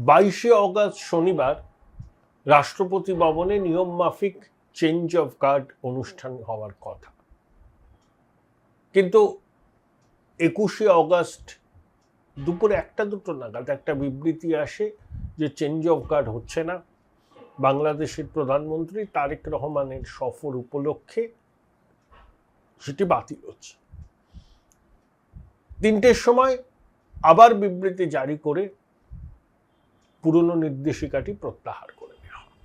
22শে August শনিবার রাষ্ট্রপতি ভবনে নিয়ম মাফিক চেঞ্জ অফ গার্ড অনুষ্ঠান হওয়ার কথা, কিন্তু 21শে অগাস্ট দুপুরে 1-2 নাগাদ একটা বিবৃতি আসে যে চেঞ্জ অফ গার্ড হচ্ছে না। বাংলাদেশের প্রধানমন্ত্রী তারেক রহমানের সফর উপলক্ষে সেটি বাতিল হচ্ছে। 3টের সময় আবার বিবৃতি জারি করে পুরনো নির্দেশিকাটি প্রত্যাহার করে নেওয়া হয়।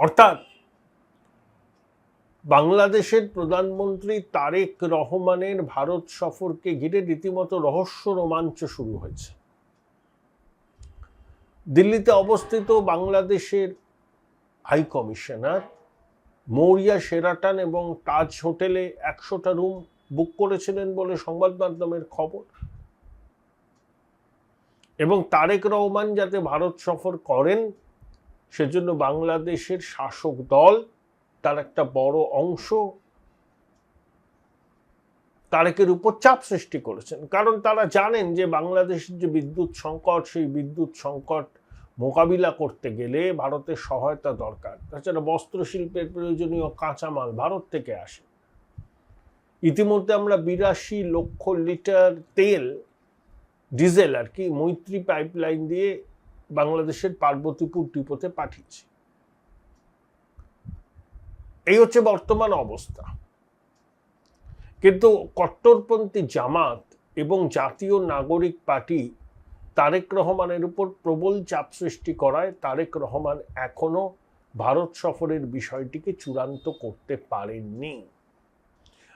অর্থাৎ বাংলাদেশের প্রধানমন্ত্রী তারেক রহমানের ভারত সফরকে ঘিরে রীতিমতো রহস্য রোমাঞ্চ শুরু হয়েছে। দিল্লিতে অবস্থিত বাংলাদেশের হাই কমিশনার মৌরিয়া শেরাটন এবং তাজ হোটেলে 100টা রুম বুক করেছিলেন বলে সংবাদ মাধ্যমের খবর, এবং তারেক রহমান যাতে ভারত সফর করেন সেজন্য বাংলাদেশের শাসক দল তার একটা বড় অংশ তারেকের উপর চাপ সৃষ্টি করেছেন, কারণ তারা জানেন যে বাংলাদেশের যে বিদ্যুৎ সংকট, সেই বিদ্যুৎ সংকট মোকাবিলা করতে গেলে ভারতের সহায়তা দরকার। তাছাড়া বস্ত্র শিল্পের প্রয়োজনীয় কাঁচামাল ভারত থেকে আসে। ইতিমধ্যে আমরা 82 লক্ষ লিটার তেল, ডিজেল আর কি, মৈত্রী পাইপলাইন দিয়ে বাংলাদেশের পার্বতীপুর ডিপোতে পাঠিয়েছি। এই হচ্ছে বর্তমান অবস্থা। কিন্তু কট্টরপন্থী জামাত এবং জাতীয় নাগরিক পার্টি তারেক রহমানের উপর প্রবল চাপ সৃষ্টি করায় তারেক রহমান এখনো ভারত সফরের বিষয়টিকে চূড়ান্ত করতে পারেননি।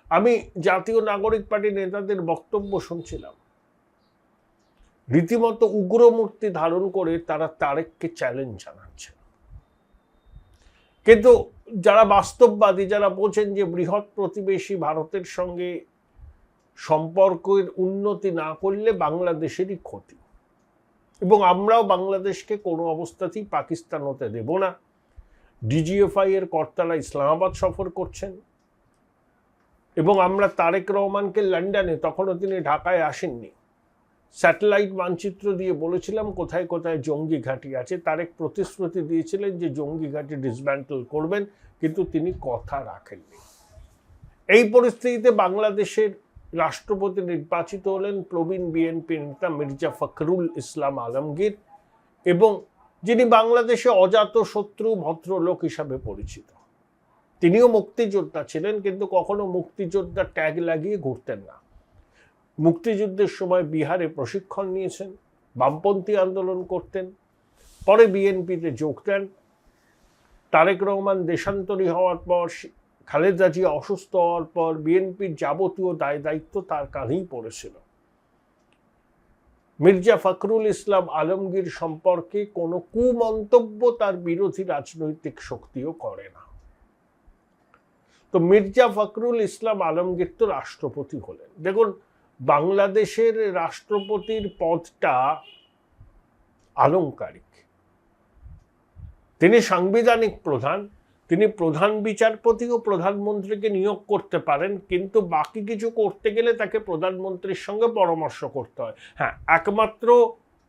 আমি জাতীয় নাগরিক পার্টির নেতাদের বক্তব্য শুনছিলাম, রীতিমতো উগ্রমূর্তি ধারণ করে তারা তারেককে চ্যালেঞ্জ জানাচ্ছে। কিন্তু যারা বাস্তববাদী, যারা বোঝেন যে বৃহৎ প্রতিবেশী ভারতের সঙ্গে সম্পর্কের উন্নতি না করলে বাংলাদেশেরই ক্ষতি, এবং আমরাও বাংলাদেশকে কোনো অবস্থাতেই পাকিস্তান হতে দেব না। ডিজিএফআই এর কর্তারা ইসলামাবাদ সফর করছেন, এবং আমরা তারেক রহমানকে লন্ডনে, তখনও তিনি ঢাকায় আসেননি, স্যাটেলাইট মানচিত্র দিয়ে বলেছিলাম কোথায় কোথায় জঙ্গি ঘাঁটি আছে। তারেক প্রতিশ্রুতি দিয়েছিলেন যে জঙ্গি ঘাঁটি ডিসম্যান্টল করবেন, কিন্তু তিনি কথা রাখেননি। এই পরিস্থিতিতে বাংলাদেশের রাষ্ট্রপতি নির্বাচিত হলেন প্রবীণ বিএনপি নেতা মির্জা ফখরুল ইসলাম আলমগীর, এবং যিনি বাংলাদেশে অজাত শত্রু ভদ্রলোক হিসাবে পরিচিত। তিনিও মুক্তিযোদ্ধা ছিলেন, কিন্তু কখনো মুক্তিযোদ্ধা ট্যাগ লাগিয়ে ঘুরতেন না। মুক্তিযুদ্ধের সময় বিহারে প্রশিক্ষণ নিয়েছেন, বামপন্থী আন্দোলন করতেন, পরে বিএনপিতে যোগ দেন। তারেক রহমান দেশান্তরী হওয়ার পর, খালেদা জিয়া অসুস্থ হওয়ার পর বিএনপির যাবতীয় দায় দায়িত্ব তার কাঁধেই পড়েছিল। মির্জা ফখরুল ইসলাম আলমগীর সম্পর্কে কোনো কুমন্তব্য তার বিরোধী রাজনৈতিক শক্তিও করে না। তো মির্জা ফখরুল ইসলাম আলমগীর তো রাষ্ট্রপতি হলেন। দেখুন, বাংলাদেশের রাষ্ট্রপতির পদটা আলংকারিক। তিনি সাংবিধানিক প্রধান, তিনি প্রধান বিচারপতি ও প্রধানমন্ত্রীকে নিয়োগ করতে পারেন, কিন্তু বাকি কিছু করতে গেলে তাকে প্রধানমন্ত্রীর সঙ্গে পরামর্শ করতে হয়। হ্যাঁ, একমাত্র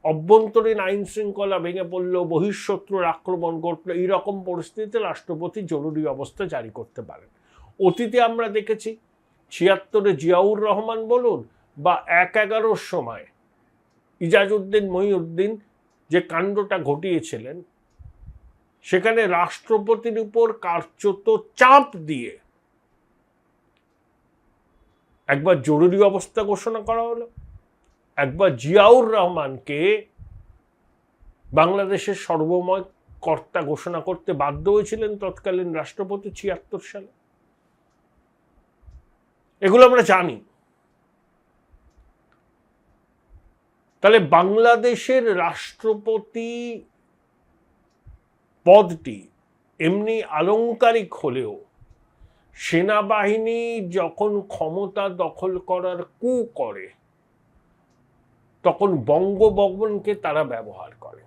অভ্যন্তরীণ আইন শৃঙ্খলা ভেঙে পড়লো, বহিঃশত্রুর আক্রমণ ঘটলো, এইরকম পরিস্থিতিতে রাষ্ট্রপতি জরুরি অবস্থা জারি করতে পারেন। অতীতে আমরা দেখেছি 76-এ জিয়াউর রহমান বলুন বা 1/11-র সময় ইজাজউদ্দিন মহিউদ্দিন যে কাণ্ডটা ঘটিয়েছিলেন, সেখানে রাষ্ট্রপতির উপর কার্যত চাপ দিয়ে একবার জরুরি অবস্থা ঘোষণা করা হলো, একবার জিয়াউর রহমানকে বাংলাদেশের সর্বময় কর্তা ঘোষণা করতে বাধ্য হয়েছিলেন তৎকালীন রাষ্ট্রপতি 76 সালে। এগুলো আমরা জানি। তাহলে বাংলাদেশের রাষ্ট্রপতি পদটি এমনি আলংকারিক হলেও সেনাবাহিনী যখন ক্ষমতা দখল করার কু করে, তখন বঙ্গভবনকে তারা ব্যবহার করে।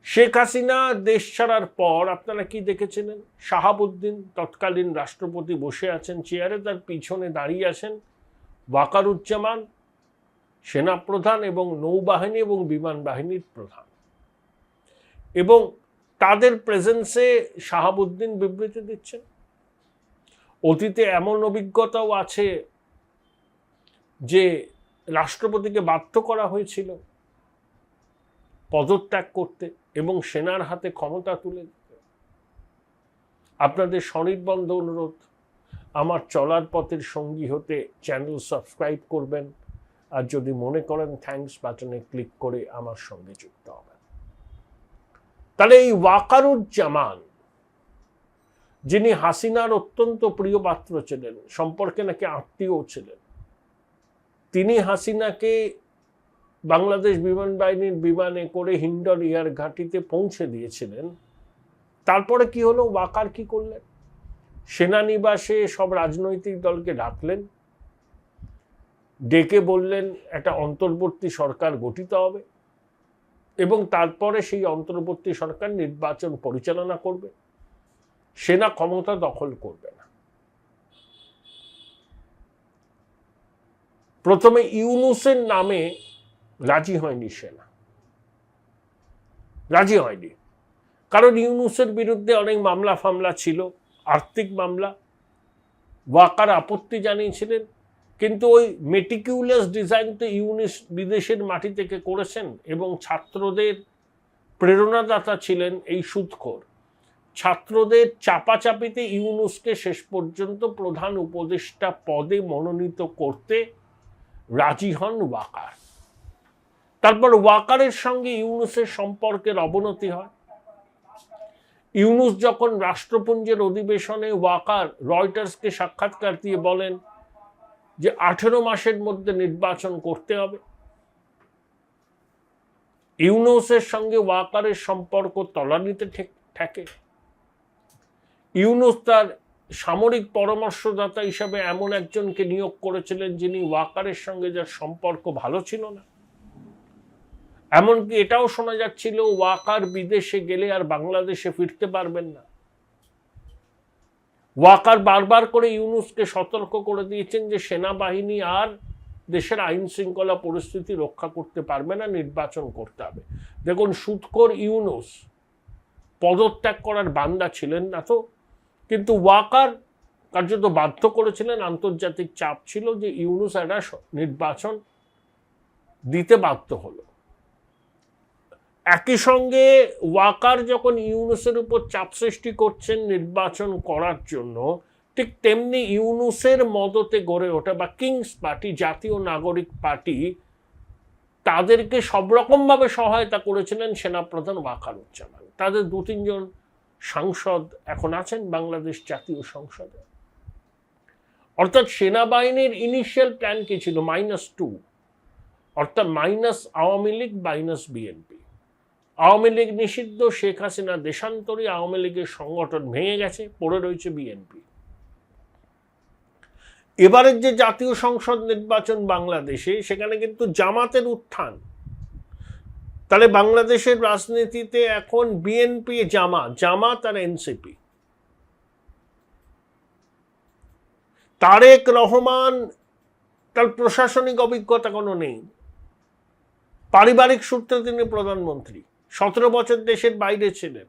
শেখ হাসিনা দেশ ছাড়ার পর আপনারা কি দেখেছিলেন? শাহাবুদ্দিন তৎকালীন রাষ্ট্রপতি বসে আছেন চেয়ারে, তার পিছনে দাঁড়িয়ে আছেন ওয়াকারুজ্জামান, সেনাপ্রধান এবং নৌবাহিনী এবং বিমান বাহিনীর প্রধান, এবং তাদের প্রেজেন্সে শাহাবুদ্দিন বিবৃতি দিচ্ছেন। অতীতে এমন অভিজ্ঞতাও আছে যে রাষ্ট্রপতিকে বাধ্য করা হয়েছিল পদত্যাগ করতে এবং সেনার হাতে ক্ষমতা তুলে দিতে। আপনাদের সনির্বন্ধ অনুরোধ, আমার চলার পথের সঙ্গী হতে চ্যানেল সাবস্ক্রাইব করবেন, আর যদি মনে করেন থ্যাঙ্কস বাটনে ক্লিক করে আমার সঙ্গে যুক্ত হবেন। তাহলে এই ওয়াকারুজ্জামান, যিনি হাসিনার অত্যন্ত প্রিয় পাত্র ছিলেন, সম্পর্কে নাকি আত্মীয় ছিলেন, তিনি হাসিনাকে বাংলাদেশ বিমান বাহিনীর বিমানে করে হিন্ডন এয়ার ঘাঁটিতে পৌঁছে দিয়েছিলেন। তারপরে কি হলো? ওয়াকার কি করলেন? সেনানিবাসে সব রাজনৈতিক দলকে ডাকলেন, ডেকে বললেন একটা অন্তর্বর্তী সরকার গঠিত হবে এবং তারপরে সেই অন্তর্বর্তী সরকার নির্বাচন পরিচালনা করবে, সেনা ক্ষমতা দখল করবে না। প্রথমে ইউনূসের নামে রাজি হয়নি সেনা, রাজি হয়নি, কারণ ইউনূসের বিরুদ্ধে অনেক মামলা ফামলা ছিল, আর্থিক মামলা। ওয়াকার আপত্তি জানিয়েছিলেন, কিন্তু ওই মেটিকিউলাস ডিজাইন তো ইউনূস বিদেশের মাটি থেকে করেছেন এবং ছাত্রদের প্রেরণাদাতা ছিলেন এই সুদখোর। ছাত্রদের চাপাচাপিতে ইউনূসকে শেষ পর্যন্ত প্রধান উপদেষ্টা পদে মনোনীত করতে রাজি হন ওয়াকার। তারপর ওয়াকারের সঙ্গে ইউনূসের সম্পর্কের অবনতি হয়। ইউনূস যখন রাষ্ট্রপুঞ্জের অধিবেশনে ওয়াকার রয়টার্সকে সাক্ষাৎকার দিয়ে বলেন যে 18 মাসের মধ্যে নির্বাচন করতে হবে, ইউনূসের সঙ্গে ওয়াকারের সম্পর্ক তলানিতে ঠেকে। ইউনূস তার সামরিক পরামর্শদাতা হিসাবে এমন একজনকে নিয়োগ করেছিলেন যিনি ওয়াকারের সঙ্গে যার সম্পর্ক ভালো ছিল না। এমনকি এটাও শোনা যাচ্ছিল ওয়াকার বিদেশে গেলে আর বাংলাদেশে ফিরতে পারবেন না। ওয়াকার বারবার করে ইউনূসকে সতর্ক করে দিয়েছেন যে সেনাবাহিনী আর দেশের আইন শৃঙ্খলা পরিস্থিতি রক্ষা করতে পারবে না, নির্বাচন করতে হবে। দেখুন, সুদখোর ইউনূস পদত্যাগ করার বান্দা ছিলেন না তো, কিন্তু ওয়াকার কার্যত বাধ্য করেছিলেন, আন্তর্জাতিক চাপ ছিল যে ইউনূস একটা নির্বাচন দিতে বাধ্য হলো। একই সঙ্গে ওয়াকার যখন ইউনূসের উপর চাপ সৃষ্টি করছেন নির্বাচন করার জন্য, ঠিক তেমনি ইউনূসের মদতে গড়ে ওঠা বা কিংস পার্টি, জাতীয় নাগরিক পার্টি, তাদেরকে সব রকমভাবে সহায়তা করেছিলেন সেনাপ্রধান ওয়াকারুজ্জামান। তাদের 2-3 জন সাংসদ এখন আছেন বাংলাদেশ জাতীয় সংসদে। অর্থাৎ সেনাবাহিনীর ইনিশিয়াল প্ল্যান কি ছিল? -2, অর্থাৎ minus Awami League, minus BNP. Awami League নিষিদ্ধ, শেখ হাসিনা দেশান্তরী, আওয়ামী লীগের সংগঠন ভেঙে গেছে, পড়ে রয়েছে বিএনপি। এবারের যে জাতীয় সংসদ নির্বাচন বাংলাদেশে, সেখানে কিন্তু জামাতের উত্থান। তাহলে বাংলাদেশের রাজনীতিতে এখন বিএনপি, জামাত আর এনসিপি। তারেক রহমান, তার প্রশাসনিক অভিজ্ঞতা কোনো নেই, পারিবারিক সূত্রে তিনি প্রধানমন্ত্রী, 17 বছর দেশের বাইরে ছিলেন,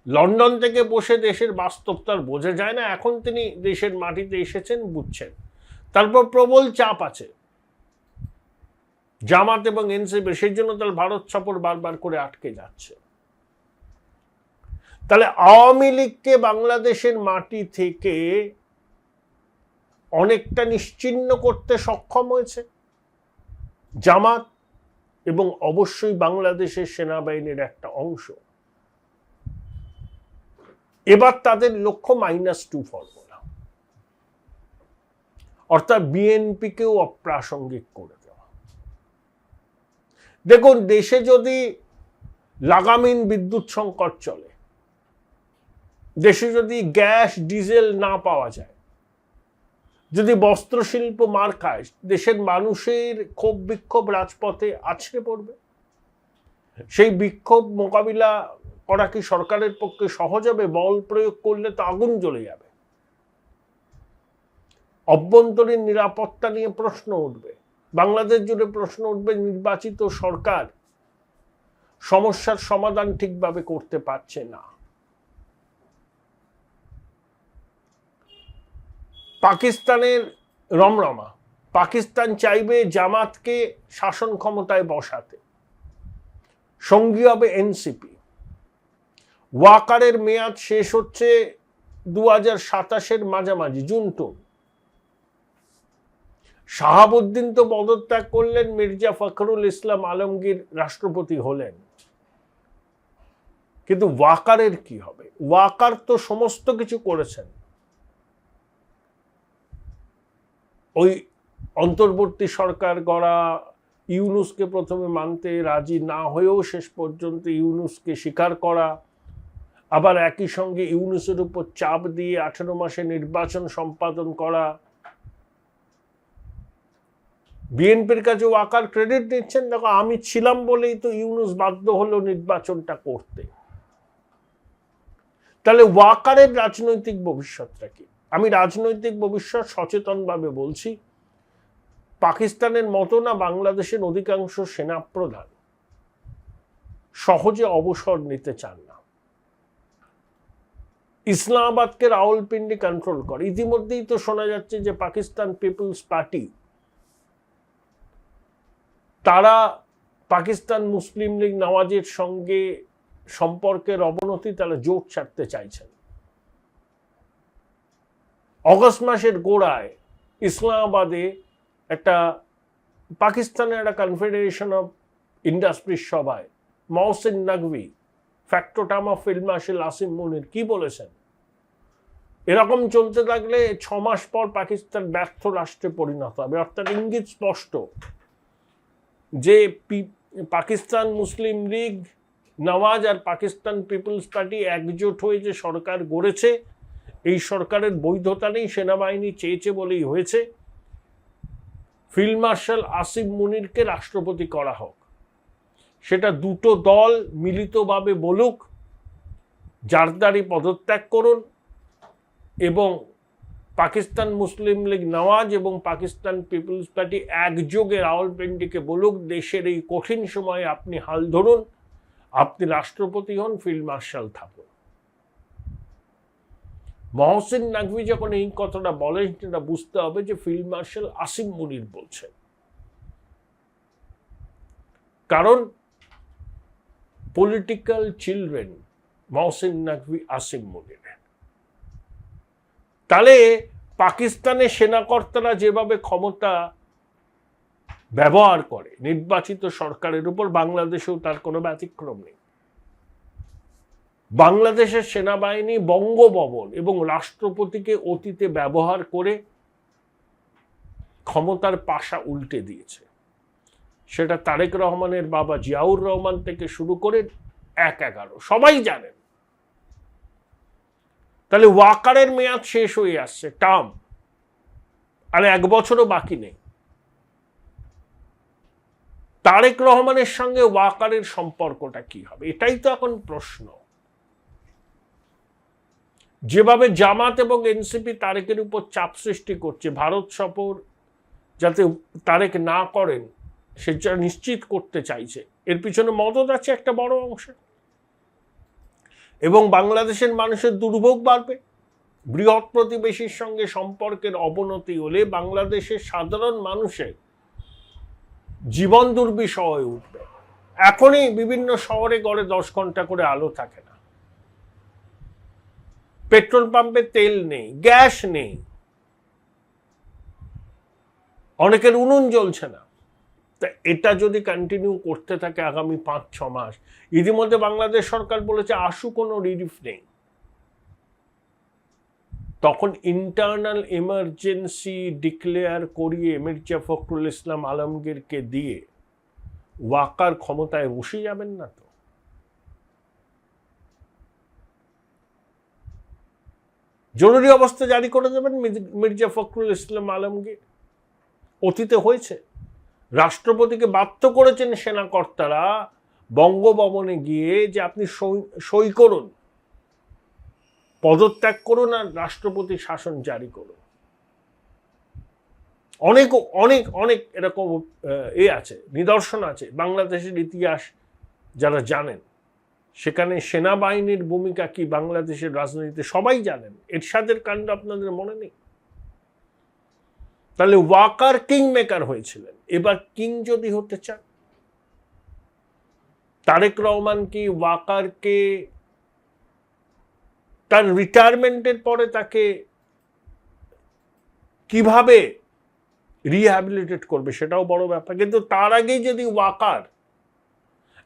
লন্ডন থেকে বসে দেশের বাস্তবতার বোঝা যায় না, এখন তিনি দেশের মাটিতে এসেছেন, বুঝছেন। তারপর প্রবল চাপ আছে জামাত এবং এনসিপি, সেই জন্য তার ভারত সফর বারবার করে আটকে যাচ্ছে। তাহলে আওয়ামী লীগকে বাংলাদেশের মাটি থেকে অনেকটা নিশ্চিহ্ন করতে সক্ষম হয়েছে জামাত এবং অবশ্যই বাংলাদেশের সেনাবাহিনীর একটা অংশ। এবার তাদের লক্ষ্য -2 ফর্মুলা, অর্থাৎ বিএনপিকেও অপ্রাসঙ্গিক করে দেওয়া। দেখুন, দেশে যদি লাগামহীন বিদ্যুৎ সংকট চলে, দেশে যদি গ্যাস ডিজেল না পাওয়া যায়, যদি বস্ত্রশিল্প মার খায়, দেশের মানুষের ক্ষোভ বিক্ষোভ রাজপথে আছড়ে পড়বে। সেই বিক্ষোভ মোকাবিলা করা কি সরকারের পক্ষে সহজ হবে? বল প্রয়োগ করলে তো আগুন জ্বলে যাবে। অভ্যন্তরীণ নিরাপত্তা নিয়ে প্রশ্ন উঠবে। বাংলাদেশ জুড়ে প্রশ্ন উঠবে, নির্বাচিত সরকার সমস্যার সমাধান ঠিকভাবে করতে পারছে না। পাকিস্তানের রমরমা, পাকিস্তান চাইবে জামাতকে শাসন ক্ষমতায় বসাতে, সঙ্গী হবে এনসিপি। ওয়াকারের মেয়াদ শেষ হচ্ছে 2027-এর মাঝামাঝি, জুন-টুন। শাহাবুদ্দিন তো পদত্যাগ করলেন, মির্জা ফখরুল ইসলাম আলমগীর রাষ্ট্রপতি হলেন, কিন্তু ওয়াকারের কি হবে? ওয়াকার তো সমস্ত কিছু করেছেন, ওই অন্তর্বর্তী সরকার গড়া, ইউনূসকে প্রথমে মানতে রাজি না হয়েও শেষ পর্যন্ত ইউনূসকে স্বীকার করা, আবার একই সঙ্গে ইউনূসের উপর চাপ দিয়ে 18 মাসে নির্বাচন সম্পাদন করা। বিএনপির কাছে ওয়াকার ক্রেডিট দিচ্ছেন, দেখো আমি ছিলাম বলেই তো ইউনূস বাধ্য হলো নির্বাচনটা করতে। তাহলে ওয়াকারের রাজনৈতিক ভবিষ্যৎটা কি? আমি রাজনৈতিক ভবিষ্যৎ সচেতনভাবে বলছি, পাকিস্তানের মতো না, বাংলাদেশের অধিকাংশ সেনাপ্রধান সহজে অবসর নিতে চান না। ইসলামাবাদকে রাওয়ালপিন্ডি কন্ট্রোল করে। ইতিমধ্যেই তো শোনা যাচ্ছে যে পাকিস্তান পিপলস পার্টি, তারা পাকিস্তান মুসলিম লীগ নওয়াজের সঙ্গে সম্পর্কের অবনতি তারা জোট ছাড়তে চাইছেন। অগস্ট মাসের গোড়ায় ইসলামাবাদে একটা পাকিস্তানের একটা কনফেডারেশন অফ ইন্ডাস্ট্রির সভায় মহসিন নকভি, ফ্যাক্টোটামা ফিল্ড মার্শাল আসিম মুনির কি বলেছেন? এরকম চলতে থাকলে 6 মাস পর পাকিস্তান ব্যর্থ রাষ্ট্রে পরিণত হবে। অর্থাৎ ইঙ্গিত স্পষ্ট যে পাকিস্তান মুসলিম লীগ নওয়াজ আর পাকিস্তান পিপলস পার্টি একজোট হয়ে যে সরকার গড়েছে, এই সরকারের বৈধতা নেই, সেনাবাহিনী চেয়েছে বলেই হয়েছে। ফিল্ড মার্শাল আসিম মুনিরকে রাষ্ট্রপতি করা হোক, সেটা দুটো দল মিলিতভাবে বলুক, জারদারি পদত্যাগ করুন, এবং পাকিস্তান মুসলিম লীগ নওয়াজ এবং পাকিস্তান পিপলস পার্টি একযোগে রাওয়ালপিন্ডিকে বলুক, দেশের এই কঠিন সময়ে আপনি হাল ধরুন, আপনি রাষ্ট্রপতি হন, ফিল্ড মার্শাল থাকুন। মহসিন নকভি যখন এই কথাটা বলেন, সেটা বুঝতে হবে যে ফিল্ড মার্শাল আসিম মুনির বলছেন, কারণ পলিটিক্যাল চিলড্রেন মহসিন নকভি আসিম মুনির। তাহলে পাকিস্তানের সেনাকর্তারা যেভাবে ক্ষমতা ব্যবহার করে নির্বাচিত সরকারের উপর, বাংলাদেশেও তার কোনো ব্যতিক্রম নেই। বাংলাদেশের সেনাবাহিনী বঙ্গভবন এবং রাষ্ট্রপতিকে অতীতে ব্যবহার করে ক্ষমতার পাশা উল্টে দিয়েছে। সেটা তারেক রহমানের বাবা জিয়াউর রহমান থেকে শুরু করে 1-11 সবাই জানেন। তাহলে ওয়াকারের মেয়াদ শেষ হয়ে আসছে, টার্ম আর 1 বছরও বাকি নেই। তারেক রহমানের সঙ্গে ওয়াকারের সম্পর্কটা কি হবে, এটাই তো এখন প্রশ্ন। যেভাবে জামাত এবং এনসিপি তারেকের উপর চাপ সৃষ্টি করছে, ভারত সফর যাতে তারেক না করেন সেটা নিশ্চিত করতে চাইছে, এর পিছনে মদত আছে একটা বড় অংশ। এবং বাংলাদেশের মানুষের দুর্ভোগ বাড়বে। বৃহৎ প্রতিবেশীর সঙ্গে সম্পর্কের অবনতি হলে বাংলাদেশের সাধারণ মানুষের জীবন দুর্বিষহ হয়ে উঠবে। এখনই বিভিন্ন শহরে গড়ে 10 ঘন্টা করে আলো থাকে না, পেট্রোল পাম্পে তেল নেই, গ্যাস নেই, অনেকের উনুন জ্বলছে না। তা এটা যদি কন্টিনিউ করতে থাকে আগামী 5-6 মাস, ইতিমধ্যে বাংলাদেশ সরকার বলেছে আশু কোনো রিলিফ নেই, তখন ইন্টারনাল এমার্জেন্সি ডিক্লেয়ার করিয়ে মির্জা ফখরুল ইসলাম আলমগীরকে দিয়ে ওয়াকার ক্ষমতায় বসে যাবেন না তো? জরুরি অবস্থা জারি করে দেবেন মির্জা ফখরুল ইসলাম আলমগীর। অতীতে হয়েছে, রাষ্ট্রপতিকে বাধ্য করেছেন সেনাকর্তারা বঙ্গভবনে গিয়ে যে আপনি সই করুন, পদত্যাগ করুন আর রাষ্ট্রপতি শাসন জারি করুন। অনেক অনেক অনেক এরকম আছে, নিদর্শন আছে বাংলাদেশের ইতিহাস যারা জানেন। সেখানে সেনাবাহিনীর ভূমিকা কি বাংলাদেশের রাজনীতিতে সবাই জানেন। এরশাদের কাণ্ড আপনাদের মনে নেই? তাহলে ওয়াকার কিং মেকার হয়েছিলেন, এবার কিং যদি হতে চান, তারেক রহমান কি ওয়াকারকে তার রিটায়ারমেন্টের পরে তাকে কিভাবে রিহ্যাবিলিটেট করবে সেটাও বড় ব্যাপার। কিন্তু তার আগেই যদি ওয়াকার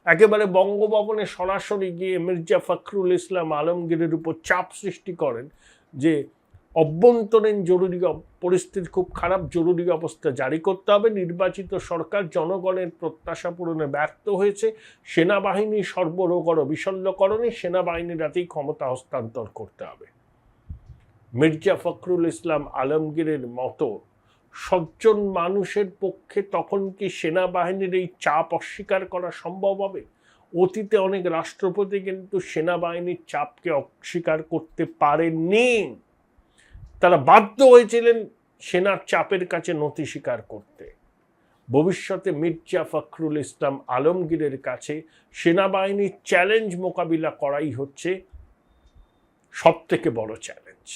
একেবারে বঙ্গভবনে সরাসরি গিয়ে মির্জা ফখরুল ইসলাম আলমগীরের উপর চাপ সৃষ্টি করেন যে অভ্যন্তরীণ জরুরি পরিস্থিতি খুব খারাপ, জরুরি অবস্থা জারি করতে হবে, নির্বাচিত সরকার জনগণের প্রত্যাশা পূরণে ব্যর্থ হয়েছে, সেনাবাহিনী সর্বরোগর বিশল্যকরণে সেনাবাহিনীর হাতেই ক্ষমতা হস্তান্তর করতে হবে, মির্জা ফখরুল ইসলাম আলমগীরের মতো সজ্জন মানুষের পক্ষে তখন কি সেনাবাহিনীর এই চাপ অস্বীকার করা সম্ভব হবে? অতীতে অনেক রাষ্ট্রপতি কিন্তু সেনাবাহিনীর চাপকে অস্বীকার করতে পারেননি। তারা বাধ্য হয়েছিলেন সেনার চাপের কাছে নথি স্বীকার করতে। ভবিষ্যতে মির্জা ফখরুল ইসলাম আলমগীরের কাছে সেনাবাহিনীর চ্যালেঞ্জ মোকাবিলা করাই হচ্ছে সব থেকে বড় চ্যালেঞ্জ।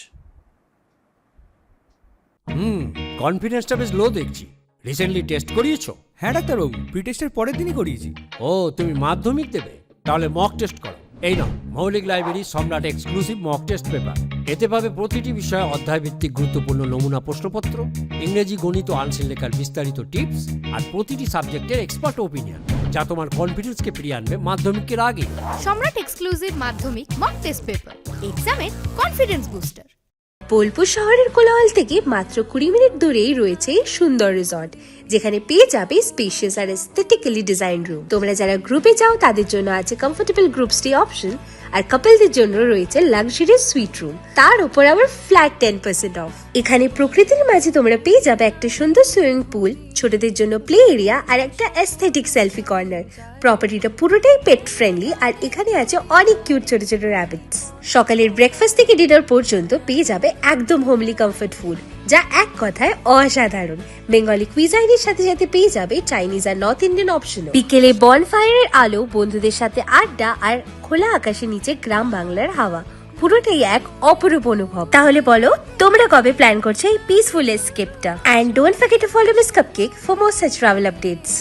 কনফিডেন্সটা বেশ লো দেখছি। রিসেন্টলি টেস্ট করিয়েছো? হ্যাঁ ডাক্তারবাবু, প্রি-টেস্টের পরের দিনই করিয়েছি। ও, তুমি মাধ্যমিক দেবে? তাহলে মক টেস্ট করো। এই নাও মৌলিক লাইব্রেরি সম্রাট এক্সক্লুসিভ মক টেস্ট পেপার। এতে পাবে প্রতিটি বিষয়ে অধ্যায়ভিত্তিক গুরুত্বপূর্ণ নমুনা প্রশ্নপত্র, ইংরেজি, গণিত, আনসিন লেখার বিস্তারিত টিপস আর প্রতিটি সাবজেক্টের এক্সপার্ট ওপিনিয়ন, যা তোমার কনফিডেন্সকে ফিরিয়ে আনবে মাধ্যমিকের আগে। সম্রাট এক্সক্লুসিভ মাধ্যমিক মক টেস্ট পেপার, এক্সামের কনফিডেন্স বুস্টার। বোলপুর শহরের কোলাহল থেকে মাত্র 20 মিনিট দূরেই রয়েছে সুন্দর রিসর্ট, যেখানে পেয়ে যাবে স্পেশিয়াস আর এস্থেটিক্যালি ডিজাইন রুম। তোমরা যারা গ্রুপে যাও তাদের জন্য আছে কমফোর্টেবল গ্রুপ স্টে অপশন, আর কাপলদের জন্য রয়েছে লাক্সারিয়াস সুইট রুম, তার উপর আবার ফ্ল্যাট 10% অফ। এখানে প্রকৃতির মাঝে তোমরা পেয়ে যাবে একটা সুন্দর সুইমিং পুল, ছোটদের জন্য প্লে এরিয়া আর একটা এস্থেটিক সেলফি কর্নার। প্রপার্টিটা পুরোটাই পেট ফ্রেন্ডলি, আর এখানে আছে অনেক কিউট ছোট ছোট র্যাবিটস। সকালের ব্রেকফাস্ট থেকে ডিনার পর্যন্ত পেয়ে যাবে একদম হোমলি কমফর্ট ফুড, যা এক কথায় অসাধারণ। বেঙ্গলি কুইজাইনের সাথে সাথে পেয়ে যাবে চাইনিজ আর নর্থ ইন্ডিয়ান অপশন। বিকেলে বনফায়ারের আলো, বন্ধুদের সাথে আড্ডা আর খোলা আকাশের নিচে গ্রাম বাংলার হাওয়া, পুরোটাই এক অপরূপ অনুভব। তাহলে বলো তোমরা কবে প্ল্যান করছো এই পিসফুল এসকেপটা? And don't forget to follow miss cupcake for more such travel updates.